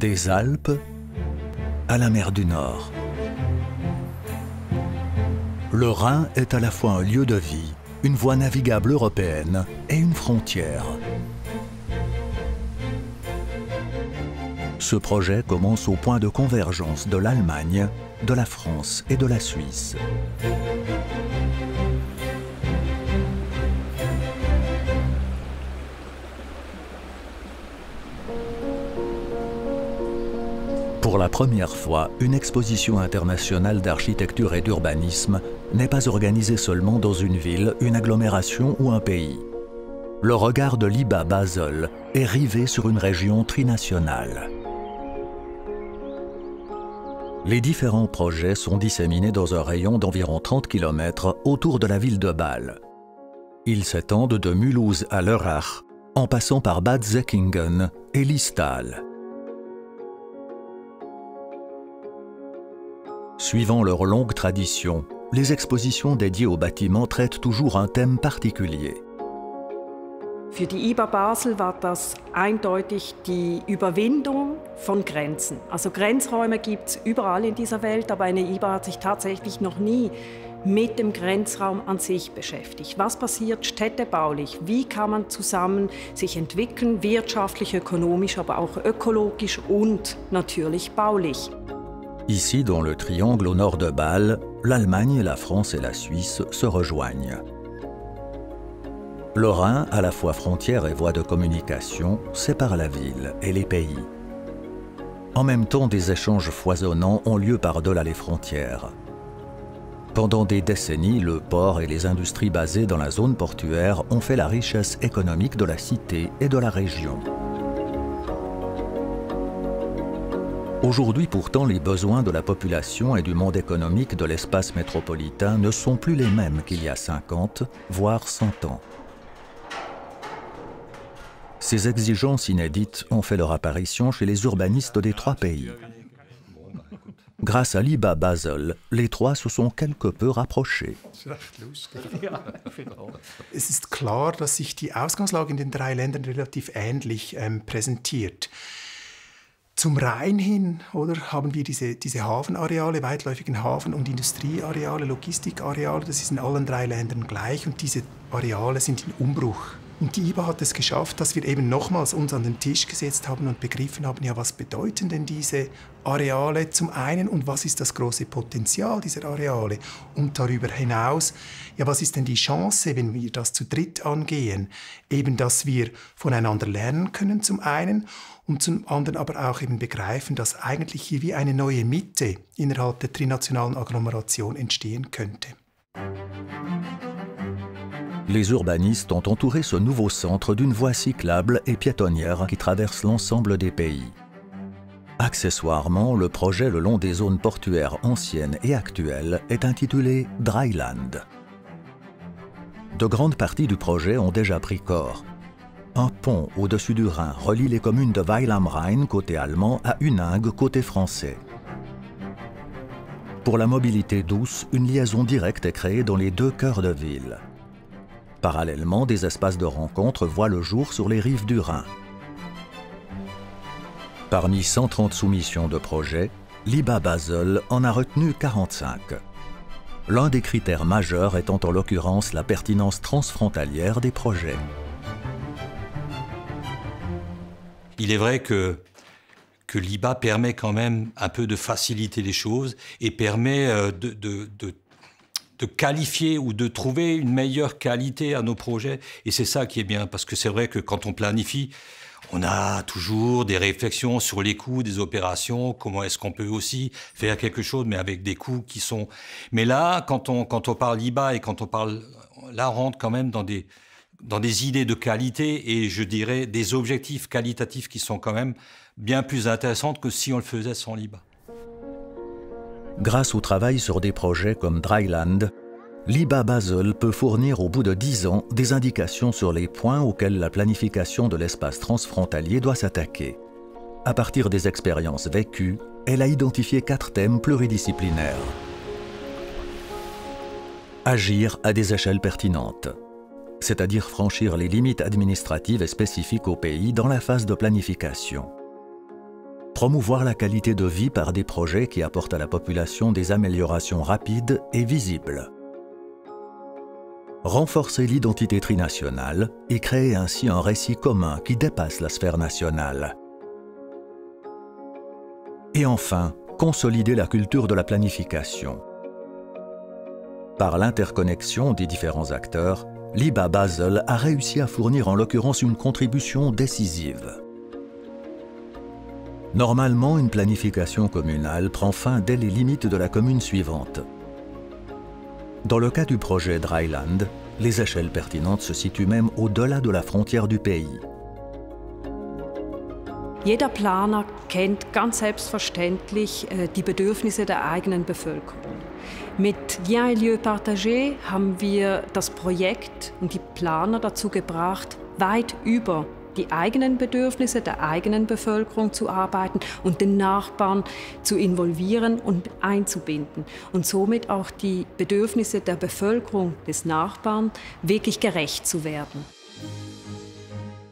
Des Alpes à la mer du Nord. Le Rhin est à la fois un lieu de vie, une voie navigable européenne et une frontière. Ce projet commence au point de convergence de l'Allemagne, de la France et de la Suisse. Pour la première fois, une exposition internationale d'architecture et d'urbanisme n'est pas organisée seulement dans une ville, une agglomération ou un pays. Le regard de l'IBA Basel est rivé sur une région trinationale. Les différents projets sont disséminés dans un rayon d'environ 30 km autour de la ville de Bâle. Ils s'étendent de Mulhouse à Lörrach, en passant par Bad Säckingen et Liestal. Suivant leur longue tradition, les expositions dédiées aux bâtiments traitent toujours un thème particulier. Für die IBA Basel war das eindeutig die Überwindung von Grenzen. Also Grenzräume gibt es überall in dieser Welt, aber eine IBA hat sich tatsächlich noch nie mit dem Grenzraum an sich beschäftigt. Was passiert städtebaulich? Wie kann man zusammen sich entwickeln, wirtschaftlich, ökonomisch, aber auch ökologisch und natürlich baulich? Ici, dans le triangle au nord de Bâle, l'Allemagne, la France et la Suisse se rejoignent. Le Rhin, à la fois frontière et voie de communication, sépare la ville et les pays. En même temps, des échanges foisonnants ont lieu par-delà les frontières. Pendant des décennies, le port et les industries basées dans la zone portuaire ont fait la richesse économique de la cité et de la région. Aujourd'hui pourtant, les besoins de la population et du monde économique de l'espace métropolitain ne sont plus les mêmes qu'il y a 50, voire 100 ans. Ces exigences inédites ont fait leur apparition chez les urbanistes des trois pays. Grâce à l'IBA Basel, les trois se sont quelque peu rapprochés. Es ist klar, dass sich die Ausgangslage in den drei Ländern relativ ähnlich präsentiert. Zum Rhein hin haben wir diese Hafenareale, weitläufigen Hafen- und Industrieareale, Logistikareale, das ist in allen drei Ländern gleich und diese Areale sind in Umbruch. Und die IBA hat es geschafft, dass wir eben nochmals uns an den Tisch gesetzt haben und begriffen haben, ja, was bedeuten denn diese Areale zum einen und was ist das große Potenzial dieser Areale? Und darüber hinaus, ja, was ist denn die Chance, wenn wir das zu dritt angehen? Eben, dass wir voneinander lernen können zum einen und zum anderen aber auch eben begreifen, dass eigentlich hier wie eine neue Mitte innerhalb der trinationalen Agglomeration entstehen könnte. Les urbanistes ont entouré ce nouveau centre d'une voie cyclable et piétonnière qui traverse l'ensemble des pays. Accessoirement, le projet le long des zones portuaires anciennes et actuelles est intitulé Dreiland. De grandes parties du projet ont déjà pris corps. Un pont au-dessus du Rhin relie les communes de Weil am Rhein, côté allemand, à Huningue, côté français. Pour la mobilité douce, une liaison directe est créée dans les deux cœurs de ville. Parallèlement, des espaces de rencontre voient le jour sur les rives du Rhin. Parmi 130 soumissions de projets, l'IBA Basel en a retenu 45. L'un des critères majeurs étant en l'occurrence la pertinence transfrontalière des projets. Il est vrai que l'IBA permet quand même un peu de faciliter les choses et permet de qualifier ou de trouver une meilleure qualité à nos projets. Et c'est ça qui est bien, parce que c'est vrai que quand on planifie, on a toujours des réflexions sur les coûts des opérations, comment est-ce qu'on peut aussi faire quelque chose, mais avec des coûts qui sont... Mais là, quand on parle IBA et quand on parle... Là, on rentre quand même dans des idées de qualité et je dirais des objectifs qualitatifs qui sont quand même bien plus intéressants que si on le faisait sans l'IBA. Grâce au travail sur des projets comme Dreiland, l'IBA Basel peut fournir au bout de 10 ans des indications sur les points auxquels la planification de l'espace transfrontalier doit s'attaquer. À partir des expériences vécues, elle a identifié 4 thèmes pluridisciplinaires. Agir à des échelles pertinentes, c'est-à-dire franchir les limites administratives et spécifiques au pays dans la phase de planification. Promouvoir la qualité de vie par des projets qui apportent à la population des améliorations rapides et visibles. Renforcer l'identité trinationale et créer ainsi un récit commun qui dépasse la sphère nationale. Et enfin, consolider la culture de la planification. Par l'interconnexion des différents acteurs, l'IBA Basel a réussi à fournir en l'occurrence une contribution décisive. Normalement, une planification communale prend fin dès les limites de la commune suivante. Dans le cas du projet Dreiland, les échelles pertinentes se situent même au-delà de la frontière du pays. Jeder Planer kennt ganz selbstverständlich die Bedürfnisse der eigenen Bevölkerung. Mit Liens et Lieux partagés haben wir das Projekt und die Planer dazu gebracht, weit über die eigenen Bedürfnisse der eigenen Bevölkerung zu arbeiten und den Nachbarn zu involvieren und einzubinden und somit auch die Bedürfnisse der Bevölkerung des Nachbarn wirklich gerecht zu werden.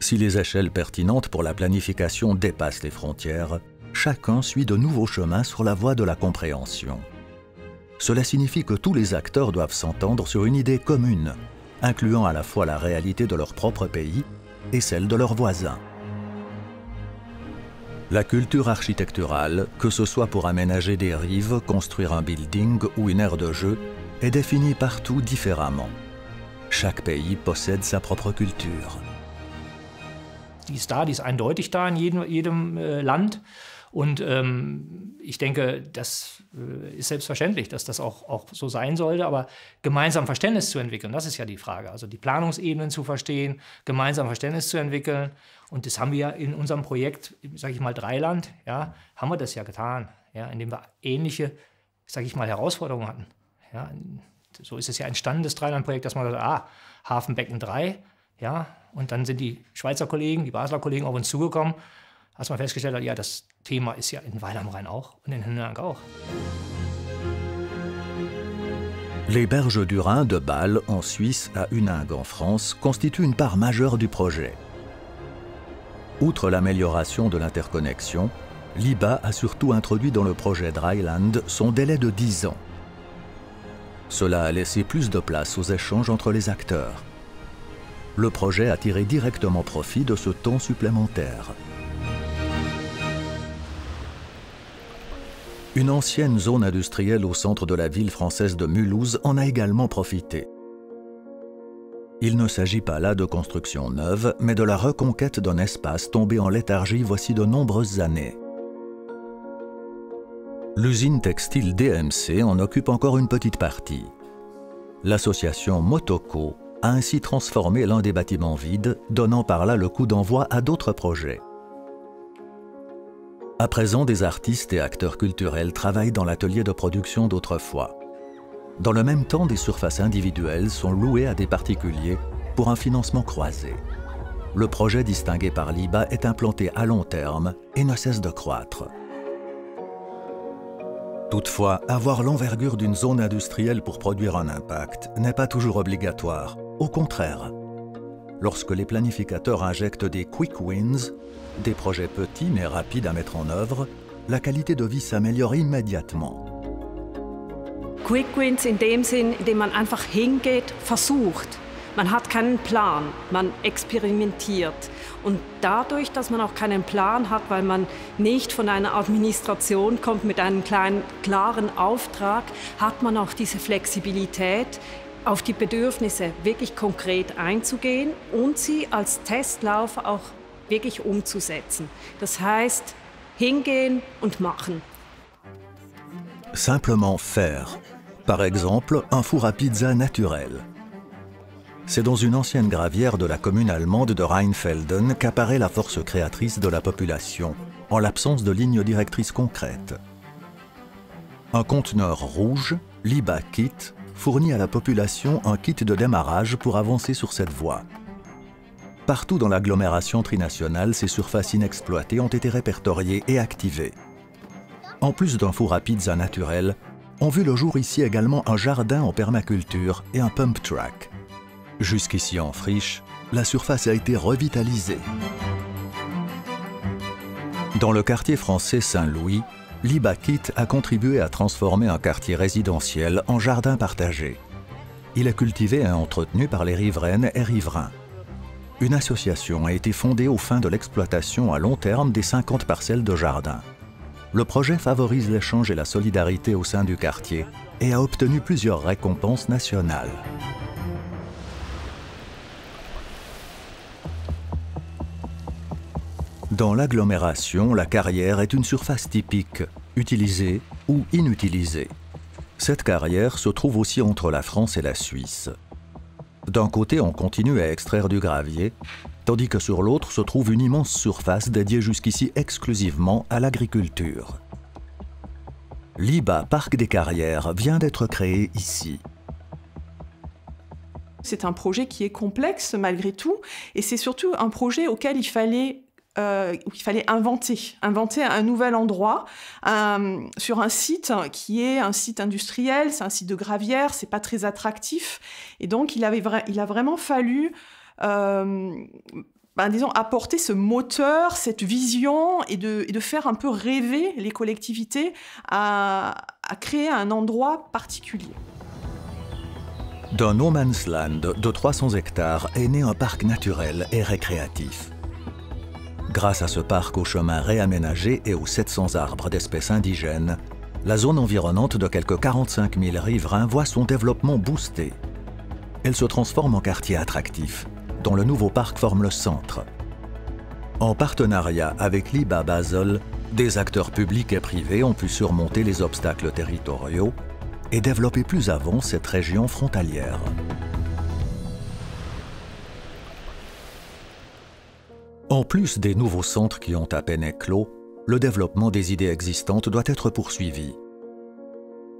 Si les échelles pertinentes pour la planification dépassent les frontières, chacun suit de nouveaux chemins sur la voie de la compréhension. Cela signifie que tous les acteurs doivent s'entendre sur une idée commune, incluant à la fois la réalité de leur propre pays et celle de leurs voisins. La culture architecturale, que ce soit pour aménager des rives, construire un building ou une aire de jeu, est définie partout différemment. Chaque pays possède sa propre culture. Die ist da, die ist eindeutig da in jedem Land. Und ich denke, das ist selbstverständlich, dass das auch so sein sollte, aber gemeinsam Verständnis zu entwickeln, das ist ja die Frage. Also die Planungsebenen zu verstehen, gemeinsam Verständnis zu entwickeln. Und das haben wir ja in unserem Projekt, sage ich mal, Dreiland, ja, haben wir das ja getan, ja, indem wir ähnliche, sage ich mal, Herausforderungen hatten. Ja, so ist es ja entstanden, das Dreiland-Projekt, dass man sagt, Hafenbecken 3, ja, und dann sind die Schweizer Kollegen, die Basler Kollegen auf uns zugekommen, als man festgestellt hat, ja, das Thema ist ja in Weil am Rhein auch und in Hindenburg auch. Les berges du Rhin de Bâle, en Suisse, à Huningue, en France, constituent une part majeure du projet. Outre l'amélioration de l'interconnexion, l'IBA a surtout introduit dans le projet Dreiland son délai de 10 ans. Cela a laissé plus de place aux échanges entre les acteurs. Le projet a tiré directement profit de ce temps supplémentaire. Une ancienne zone industrielle au centre de la ville française de Mulhouse en a également profité. Il ne s'agit pas là de construction neuve, mais de la reconquête d'un espace tombé en léthargie voici de nombreuses années. L'usine textile DMC en occupe encore une petite partie. L'association Motoko a ainsi transformé l'un des bâtiments vides, donnant par là le coup d'envoi à d'autres projets. À présent, des artistes et acteurs culturels travaillent dans l'atelier de production d'autrefois. Dans le même temps, des surfaces individuelles sont louées à des particuliers pour un financement croisé. Le projet distingué par l'IBA est implanté à long terme et ne cesse de croître. Toutefois, avoir l'envergure d'une zone industrielle pour produire un impact n'est pas toujours obligatoire. Au contraire, lorsque les planificateurs injectent des quick wins, des projets petits mais rapides à mettre en œuvre, la qualité de vie s'améliore immédiatement. Quick Wins in dem Sinn, indem man einfach hingeht, versucht. Man hat keinen Plan, man experimentiert. Und dadurch, dass man auch keinen Plan hat, weil man nicht von einer Administration kommt mit einem kleinen, klaren Auftrag, hat man auch diese Flexibilität, auf die Bedürfnisse wirklich konkret einzugehen und sie als Testlauf auch wirklich umzusetzen. Das heißt, hingehen und machen. Simplement faire. Par exemple, un four à pizza naturel. C'est dans une ancienne gravière de la commune allemande de Rheinfelden qu'apparaît la force créatrice de la population, en l'absence de ligne directrice concrète. Un conteneur rouge, l'IBA Kit, fournit à la population un kit de démarrage pour avancer sur cette voie. Partout dans l'agglomération trinationale, ces surfaces inexploitées ont été répertoriées et activées. En plus d'un four à pizza naturel, ont vu le jour ici également un jardin en permaculture et un pump track. Jusqu'ici en friche, la surface a été revitalisée. Dans le quartier français Saint-Louis, Liba Kit a contribué à transformer un quartier résidentiel en jardin partagé. Il est cultivé et entretenu par les riveraines et riverains. Une association a été fondée aux fins de l'exploitation à long terme des 50 parcelles de jardin. Le projet favorise l'échange et la solidarité au sein du quartier et a obtenu plusieurs récompenses nationales. Dans l'agglomération, la carrière est une surface typique, utilisée ou inutilisée. Cette carrière se trouve aussi entre la France et la Suisse. D'un côté, on continue à extraire du gravier, tandis que sur l'autre se trouve une immense surface dédiée jusqu'ici exclusivement à l'agriculture. Liba Parc des Carrières vient d'être créé ici. C'est un projet qui est complexe malgré tout, et c'est surtout un projet auquel il fallait inventer un nouvel endroit sur un site qui est un site industriel, c'est un site de gravière, c'est pas très attractif, et donc il a vraiment fallu apporter ce moteur, cette vision et de faire un peu rêver les collectivités à créer un endroit particulier. D'un no man's land de 300 hectares est né un parc naturel et récréatif. Grâce à ce parc aux chemins réaménagés et aux 700 arbres d'espèces indigènes, la zone environnante de quelques 45 000 riverains voit son développement boosté. Elle se transforme en quartier attractif, dont le nouveau parc forme le centre. En partenariat avec Liba Basel, des acteurs publics et privés ont pu surmonter les obstacles territoriaux et développer plus avant cette région frontalière. En plus des nouveaux centres qui ont à peine éclos, le développement des idées existantes doit être poursuivi.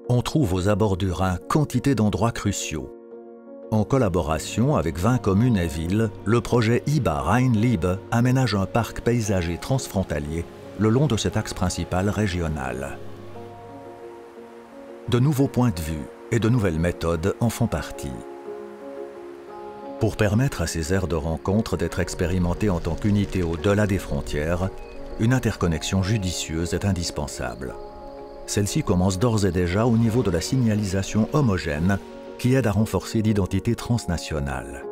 On trouve aux abords du Rhin quantité d'endroits cruciaux. En collaboration avec 20 communes et villes, le projet IBA Rhein-Liebe aménage un parc paysager transfrontalier le long de cet axe principal régional. De nouveaux points de vue et de nouvelles méthodes en font partie. Pour permettre à ces aires de rencontre d'être expérimentées en tant qu'unité au-delà des frontières, une interconnexion judicieuse est indispensable. Celle-ci commence d'ores et déjà au niveau de la signalisation homogène qui aide à renforcer l'identité transnationale.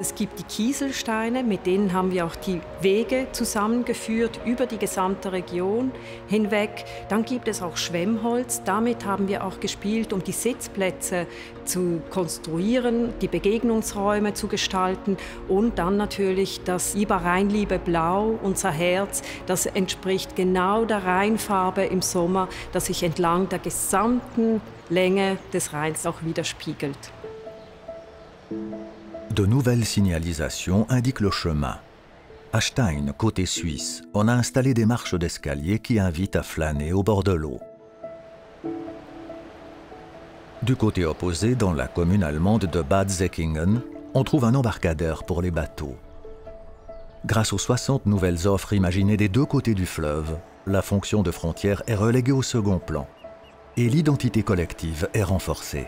Es gibt die Kieselsteine, mit denen haben wir auch die Wege zusammengeführt über die gesamte Region hinweg. Dann gibt es auch Schwemmholz, damit haben wir auch gespielt, um die Sitzplätze zu konstruieren, die Begegnungsräume zu gestalten und dann natürlich das IBA Rhein-Liebe Blau, unser Herz, das entspricht genau der Rheinfarbe im Sommer, das sich entlang der gesamten Länge des Rheins auch widerspiegelt. De nouvelles signalisations indiquent le chemin. À Stein, côté suisse, on a installé des marches d'escalier qui invitent à flâner au bord de l'eau. Du côté opposé, dans la commune allemande de Bad Säckingen, on trouve un embarcadère pour les bateaux. Grâce aux 60 nouvelles offres imaginées des deux côtés du fleuve, la fonction de frontière est reléguée au second plan et l'identité collective est renforcée.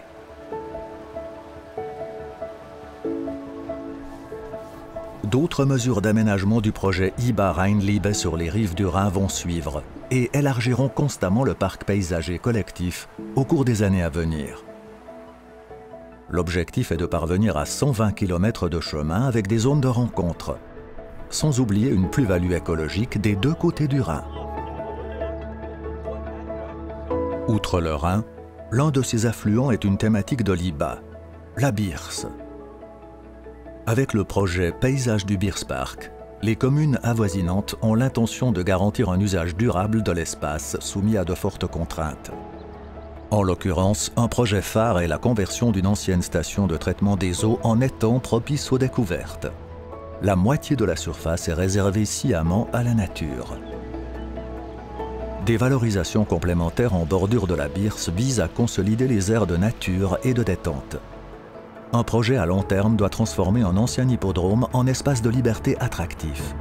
D'autres mesures d'aménagement du projet IBA Rhein-Liebe sur les rives du Rhin vont suivre et élargiront constamment le parc paysager collectif au cours des années à venir. L'objectif est de parvenir à 120 km de chemin avec des zones de rencontre, sans oublier une plus-value écologique des deux côtés du Rhin. Outre le Rhin, l'un de ses affluents est une thématique de l'IBA, la Birse. Avec le projet Paysage du Bierspark, les communes avoisinantes ont l'intention de garantir un usage durable de l'espace soumis à de fortes contraintes. En l'occurrence, un projet phare est la conversion d'une ancienne station de traitement des eaux en étang propice aux découvertes. La moitié de la surface est réservée sciemment à la nature. Des valorisations complémentaires en bordure de la Birse visent à consolider les aires de nature et de détente. Un projet à long terme doit transformer un ancien hippodrome en espace de liberté attractif.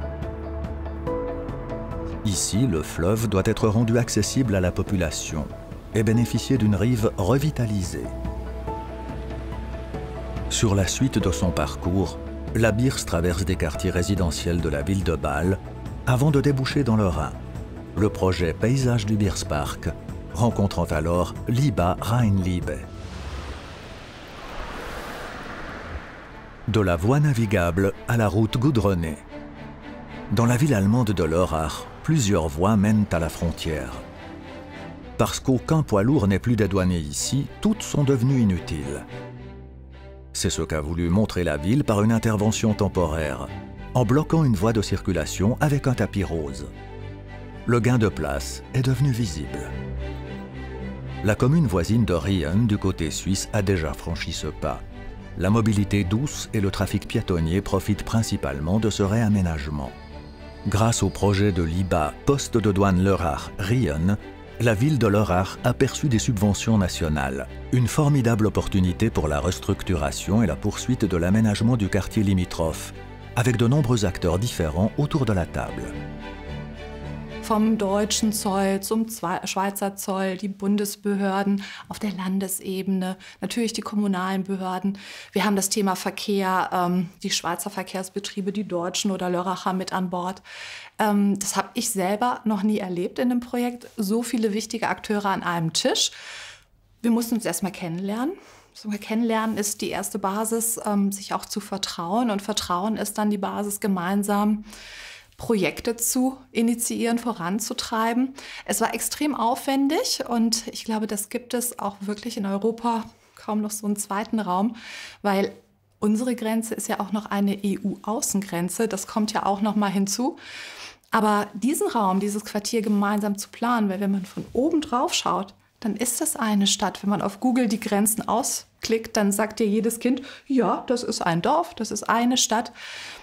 Ici, le fleuve doit être rendu accessible à la population et bénéficier d'une rive revitalisée. Sur la suite de son parcours, la Birse traverse des quartiers résidentiels de la ville de Bâle, avant de déboucher dans le Rhin. Le projet Paysage du Bierspark, rencontrant alors Liba Rheinliebe. De la voie navigable à la route goudronnée. Dans la ville allemande de Lörrach, plusieurs voies mènent à la frontière. Parce qu'aucun poids lourd n'est plus dédouané ici, toutes sont devenues inutiles. C'est ce qu'a voulu montrer la ville par une intervention temporaire, en bloquant une voie de circulation avec un tapis rose. Le gain de place est devenu visible. La commune voisine de Rien, du côté suisse, a déjà franchi ce pas. La mobilité douce et le trafic piétonnier profitent principalement de ce réaménagement. Grâce au projet de Liba, poste de douane Lörrach-Rien, la ville de Lörrach a perçu des subventions nationales. Une formidable opportunité pour la restructuration et la poursuite de l'aménagement du quartier limitrophe, avec de nombreux acteurs différents autour de la table. Vom deutschen Zoll zum Schweizer Zoll, die Bundesbehörden auf der Landesebene, natürlich die kommunalen Behörden. Wir haben das Thema Verkehr, die Schweizer Verkehrsbetriebe, die deutschen oder Lörracher mit an Bord. Das habe ich selber noch nie erlebt in einem Projekt. So viele wichtige Akteure an einem Tisch. Wir mussten uns erstmal kennenlernen. Kennenlernen ist die erste Basis, sich auch zu vertrauen. Und Vertrauen ist dann die Basis, gemeinsam Projekte zu initiieren, voranzutreiben. Es war extrem aufwendig und ich glaube, das gibt es auch wirklich in Europa kaum noch so einen zweiten Raum, weil unsere Grenze ist ja auch noch eine EU-Außengrenze. Das kommt ja auch noch mal hinzu. Aber diesen Raum, dieses Quartier gemeinsam zu planen, weil wenn man von oben drauf schaut, dann ist das eine Stadt. Wenn man auf Google die Grenzen ausklickt, dann sagt dir jedes Kind, ja, das ist ein Dorf, das ist eine Stadt.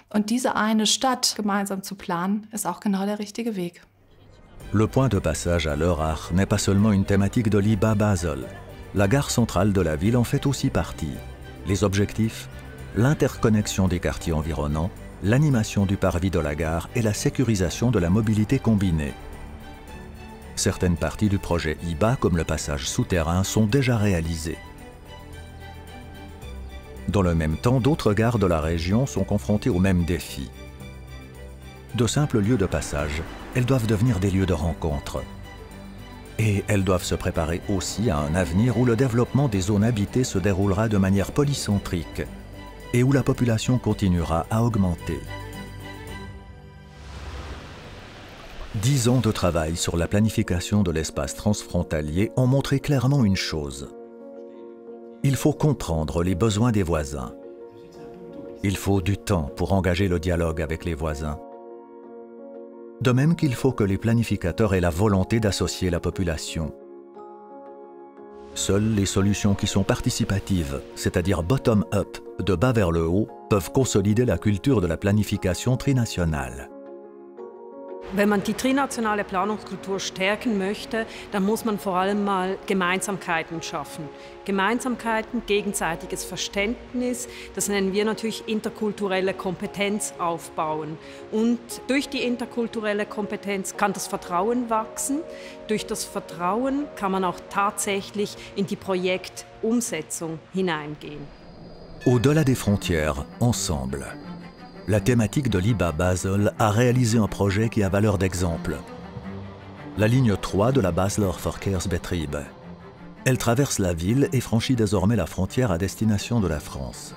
Und diese eine Stadt gemeinsam zu planen, ist auch genau der richtige Weg. Le point de passage à Lörrach n'est pas seulement une thématique de Liba Basel. La gare centrale de la ville en fait aussi partie. Les objectifs, l'interconnexion des quartiers environnants, l'animation du parvis de la gare et la sécurisation de la mobilité combinée. Certaines parties du projet IBA, comme le passage souterrain, sont déjà réalisées. Dans le même temps, d'autres gares de la région sont confrontées au même défi. De simples lieux de passage, elles doivent devenir des lieux de rencontre. Et elles doivent se préparer aussi à un avenir où le développement des zones habitées se déroulera de manière polycentrique et où la population continuera à augmenter. 10 ans de travail sur la planification de l'espace transfrontalier ont montré clairement une chose. Il faut comprendre les besoins des voisins. Il faut du temps pour engager le dialogue avec les voisins. De même qu'il faut que les planificateurs aient la volonté d'associer la population. Seules les solutions qui sont participatives, c'est-à-dire bottom-up, de bas vers le haut, peuvent consolider la culture de la planification trinationale. Wenn man die trinationale Planungskultur stärken möchte, dann muss man vor allem mal Gemeinsamkeiten schaffen. Gemeinsamkeiten, gegenseitiges Verständnis, das nennen wir natürlich interkulturelle Kompetenz aufbauen. Und durch die interkulturelle Kompetenz kann das Vertrauen wachsen. Durch das Vertrauen kann man auch tatsächlich in die Projektumsetzung hineingehen. Au-delà des frontières, ensemble. La thématique de Liba Basel a réalisé un projet qui a valeur d'exemple. La ligne 3 de la Basler Verkehrsbetriebe. Elle traverse la ville et franchit désormais la frontière à destination de la France.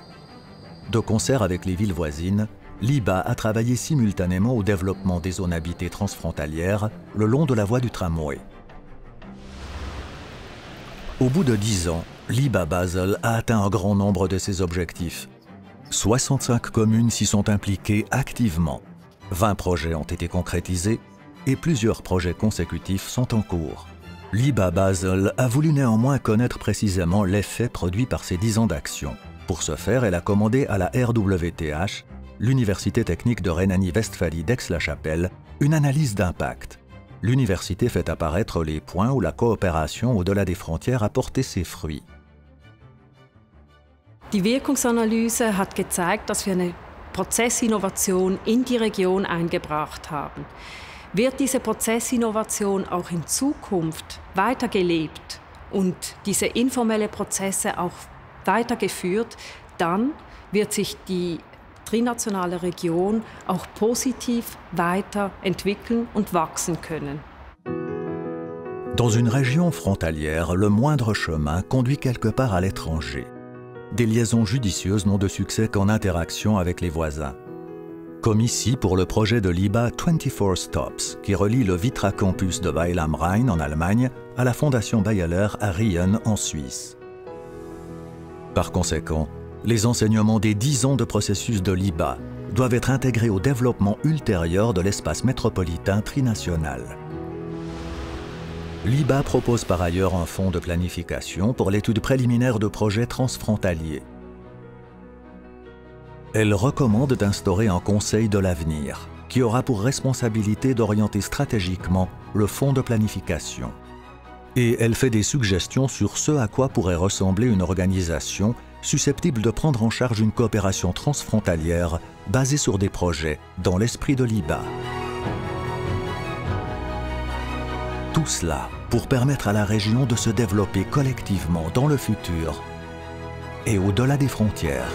De concert avec les villes voisines, Liba a travaillé simultanément au développement des zones habitées transfrontalières le long de la voie du tramway. Au bout de 10 ans, Liba Basel a atteint un grand nombre de ses objectifs. 65 communes s'y sont impliquées activement. 20 projets ont été concrétisés et plusieurs projets consécutifs sont en cours. Liba Basel a voulu néanmoins connaître précisément l'effet produit par ces 10 ans d'action. Pour ce faire, elle a commandé à la RWTH, l'Université technique de Rhénanie-Westphalie d'Aix-la-Chapelle, une analyse d'impact. L'université fait apparaître les points où la coopération au-delà des frontières a porté ses fruits. Die Wirkungsanalyse hat gezeigt, dass wir eine Prozessinnovation in die Region eingebracht haben. Wird diese Prozessinnovation auch in Zukunft weitergelebt und diese informellen Prozesse auch weitergeführt, dann wird sich die trinationale Region auch positiv weiterentwickeln und wachsen können. Dans une région frontalière, le moindre chemin conduit quelque part à l'étranger. Des liaisons judicieuses n'ont de succès qu'en interaction avec les voisins. Comme ici pour le projet de l'IBA 24 Stops, qui relie le Vitra Campus de Weil am Rhein en Allemagne à la Fondation Bayeler à Rien en Suisse. Par conséquent, les enseignements des 10 ans de processus de l'IBA doivent être intégrés au développement ultérieur de l'espace métropolitain trinational. L'IBA propose par ailleurs un fonds de planification pour l'étude préliminaire de projets transfrontaliers. Elle recommande d'instaurer un conseil de l'avenir, qui aura pour responsabilité d'orienter stratégiquement le fonds de planification. Et elle fait des suggestions sur ce à quoi pourrait ressembler une organisation susceptible de prendre en charge une coopération transfrontalière basée sur des projets dans l'esprit de l'IBA. Tout cela pour permettre à la région de se développer collectivement dans le futur et au-delà des frontières.